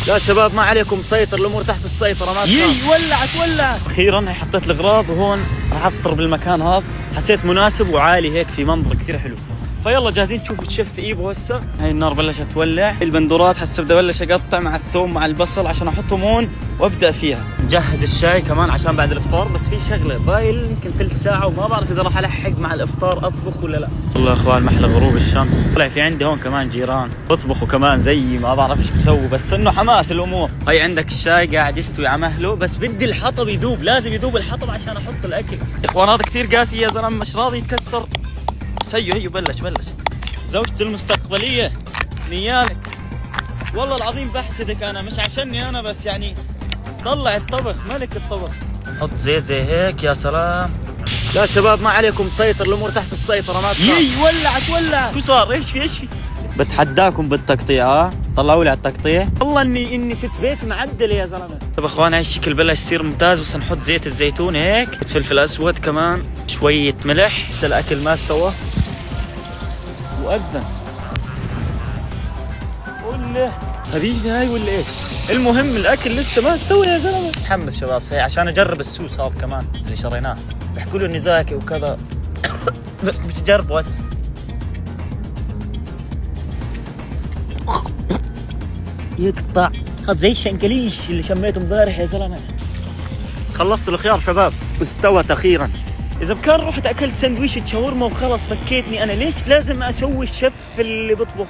لا شباب ما عليكم، مسيطر الامور تحت السيطره، ما تخاف. ولعت. اخيرا حطيت الاغراض وهون راح افطر بالمكان هذا، حسيت مناسب وعالي هيك في منظر كثير حلو. فيلا جاهزين تشوفوا الشيف ايبو هسه. هاي النار بلشت تولع، البندورات هسه بدي ابلش اقطع مع الثوم مع البصل عشان احطهم هون وابدا فيها. نجهز الشاي كمان عشان بعد الافطار، بس في شغله ضايل يمكن ثلث ساعه وما بعرف اذا راح الحق مع الافطار اطبخ ولا لا. والله يا اخوان محلى غروب الشمس، طلع في عندي هون كمان جيران بطبخوا كمان زيي، ما بعرف ايش بسووا بس انه حماس الامور. هاي عندك الشاي قاعد يستوي على مهله، بس بدي الحطب يذوب، لازم يذوب الحطب عشان احط الاكل. يا اخوان هذا كثير قاسي يا زلمه، مش راضي يتكسر. بس هيو بلش زوجتي المستقبليه نيالك، والله العظيم بحسدك انا، مش عشاني انا بس يعني طلع الطبخ، ملك الطبخ. حط زيت زي هيك، يا سلام. لا شباب ما عليكم، مسيطر الامور تحت السيطره، ما تخاف. ولعت. شو صار؟ ايش في؟ بتحداكم بالتقطيع. طلعوا لي على التقطيع. والله اني ست بيت معدله يا زلمه. طب اخوان هاي الشكل بلش يصير ممتاز، بس نحط زيت الزيتون هيك، فلفل اسود كمان، شويه ملح. لسه الاكل ما استوى وأذن. قول حبيبي هاي ولا ايش؟ المهم الاكل لسه ما استوى يا زلمه. متحمس شباب صحيح عشان اجرب السوس هذا كمان اللي شريناه، بيحكوا له اني زاكي وكذا بس بتجربه هسه. يقطع، هذا زي الشنكليش اللي شميته امبارح يا زلمه. خلصت الخيار شباب واستوت اخيرا. اذا بكان رحت اكلت سندويشة شاورما وخلص فكيتني، انا ليش لازم اسوي الشيف اللي بطبخ؟